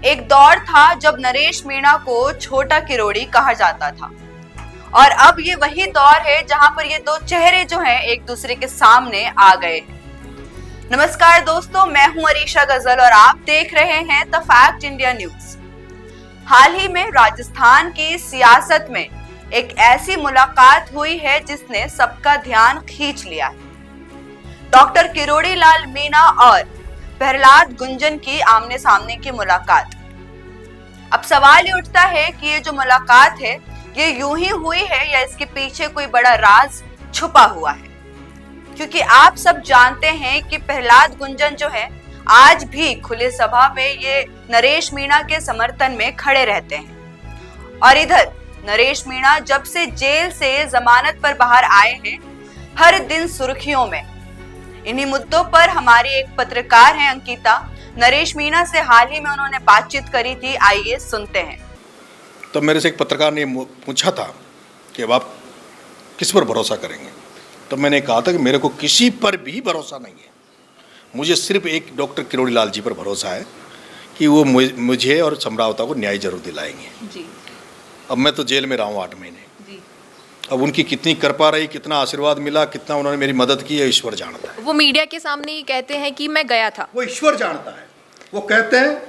एक दौर था जब नरेश मीणा को छोटा किरोड़ी कहा जाता था और अब ये वही दौर है जहां पर ये दो चेहरे जो हैं एक दूसरे के सामने आ गए हैं। नमस्कार दोस्तों, मैं हूं अरीशा गजल और आप देख रहे हैं द फैक्ट इंडिया न्यूज। हाल ही में राजस्थान की सियासत में एक ऐसी मुलाकात हुई है जिसने सबका ध्यान खींच लिया है। डॉक्टर किरोड़ी लाल मीणा और प्रहलाद गुंजन की आमने सामने की मुलाकात। अब सवाल ये उठता है कि ये जो मुलाकात है ये यूं ही हुई है या इसके पीछे कोई बड़ा राज छुपा हुआ है, क्योंकि आप सब जानते हैं कि प्रहलाद गुंजन जो है आज भी खुले सभा में ये नरेश मीणा के समर्थन में खड़े रहते हैं और इधर नरेश मीणा जब से जेल से जमानत पर बाहर आए हैं हर दिन सुर्खियों में। इन्हीं मुद्दों पर हमारी एक पत्रकार हैं अंकिता, नरेश मीणा से हाल ही में उन्होंने बातचीत करी थी, आइए सुनते हैं। तो मेरे से एक पत्रकार ने पूछा था कि अब आप किस पर भरोसा करेंगे, तो मैंने कहा था कि मेरे को किसी पर भी भरोसा नहीं है, मुझे सिर्फ एक डॉक्टर किरोड़ी लाल जी पर भरोसा है कि वो मुझे और समरावता को न्याय जरूर दिलाएंगे जी। अब मैं तो जेल में रहा हूँ 8 महीने जी। अब उनकी कितनी कृपा रही, कितना आशीर्वाद मिला, कितना उन्होंने मेरी मदद की है, ईश्वर जानता है। वो मीडिया के सामने ही कहते हैं कि मैं गया था, वो ईश्वर जानता है। वो कहते हैं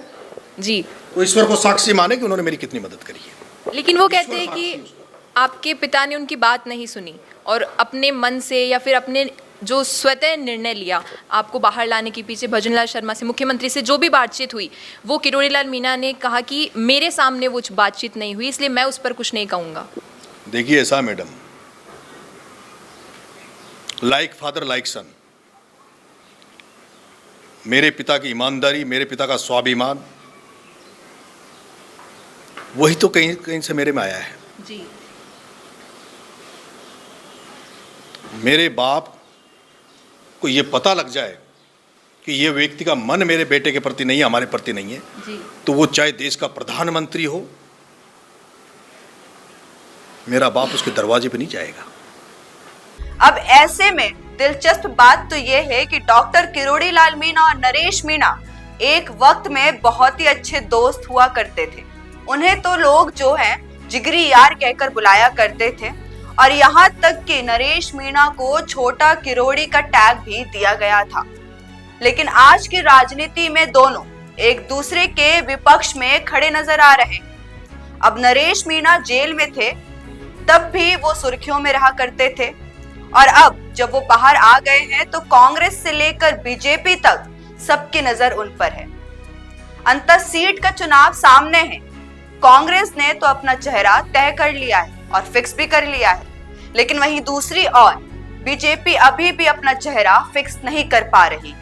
जी, वो ईश्वर को साक्षी माने कि उन्होंने मेरी कितनी मदद करी है। लेकिन वो कहते हैं कि आपके पिता ने उनकी बात नहीं सुनी और अपने मन से या फिर अपने जो स्वतः निर्णय लिया आपको बाहर लाने के पीछे भजनलाल शर्मा से, मुख्यमंत्री से जो भी बातचीत हुई, वो किरोड़ी लाल मीणा ने कहा कि मेरे सामने वो बातचीत नहीं हुई, इसलिए मैं उस पर कुछ नहीं कहूँगा। देखिए ऐसा मैडम, लाइक फादर लाइक सन, मेरे पिता की ईमानदारी, मेरे पिता का स्वाभिमान, वही तो कहीं कहीं से मेरे में आया है जी। मेरे बाप को ये पता लग जाए कि ये व्यक्ति का मन मेरे बेटे के प्रति नहीं है, हमारे प्रति नहीं है जी, तो वो चाहे देश का प्रधानमंत्री हो, मेरा बाप उसके दरवाजे पे नहीं जाएगा। अब ऐसे में दिलचस्प बात तो ये है कि डॉक्टर किरोड़ी लाल मीणा और नरेश मीणा एक वक्त में बहुत ही अच्छे दोस्त हुआ करते थे। उन्हें तो लोग जो हैं जिगरी यार कहकर बुलाया करते थे और यहाँ तक कि नरेश मीणा को छोटा किरोड़ी का टैग भी दिया गया था। लेकिन आज की राजनीति में दोनों एक दूसरे के विपक्ष में खड़े नजर आ रहे हैं। अब नरेश मीणा जेल में थे तब भी वो सुर्खियों में रहा करते थे और अब जब वो बाहर आ गए हैं तो कांग्रेस से लेकर बीजेपी तक सबकी नजर उन पर है। अंततः सीट का चुनाव सामने है। कांग्रेस ने तो अपना चेहरा तय कर लिया है और फिक्स भी कर लिया है, लेकिन वहीं दूसरी ओर बीजेपी अभी भी अपना चेहरा फिक्स नहीं कर पा रही है।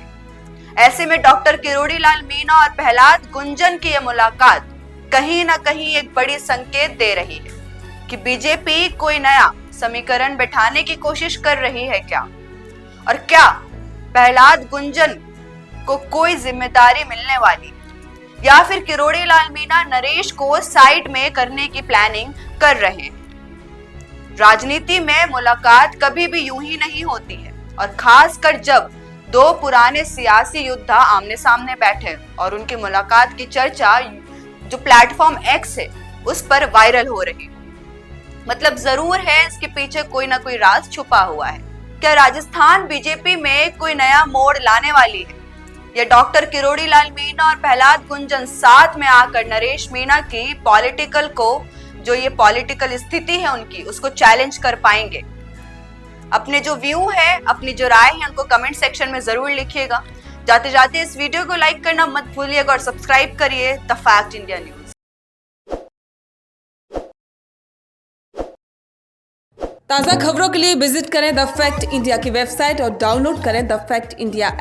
ऐसे में डॉक्टर किरोड़ी लाल मीणा और प्रहलाद गुंजन की यह मुलाकात कहीं ना कहीं एक बड़ी संकेत दे रही है कि बीजेपी कोई नया समीकरण बैठाने की कोशिश कर रही है क्या, और क्या प्रहलाद गुंजन को कोई जिम्मेदारी मिलने वाली या फिर किरोड़ी लाल मीणा नरेश को साइड में करने की प्लानिंग कर रहे हैं। राजनीति में मुलाकात कभी भी यूं ही नहीं होती है और खासकर जब दो पुराने सियासी योद्धा आमने सामने बैठे और उनकी मुलाकात की चर्चा जो प्लेटफॉर्म एक्स है उस पर वायरल हो रही हो। मतलब जरूर है इसके पीछे कोई ना कोई राज छुपा हुआ है। क्या राजस्थान बीजेपी में कोई नया मोड़ लाने वाली है या डॉक्टर किरोड़ी लाल मीणा और प्रहलाद गुंजन साथ में आकर नरेश मीणा की पॉलिटिकल स्थिति है उनकी उसको चैलेंज कर पाएंगे? अपने जो व्यू है, अपनी जो राय है उनको कमेंट सेक्शन में जरूर लिखिएगा। जाते जाते इस वीडियो को लाइक करना मत भूलिएगा और सब्सक्राइब करिए द फैक्ट इंडिया न्यूज। ताज़ा खबरों के लिए विजिट करें द फैक्ट इंडिया की वेबसाइट और डाउनलोड करें द फैक्ट इंडिया ऐप।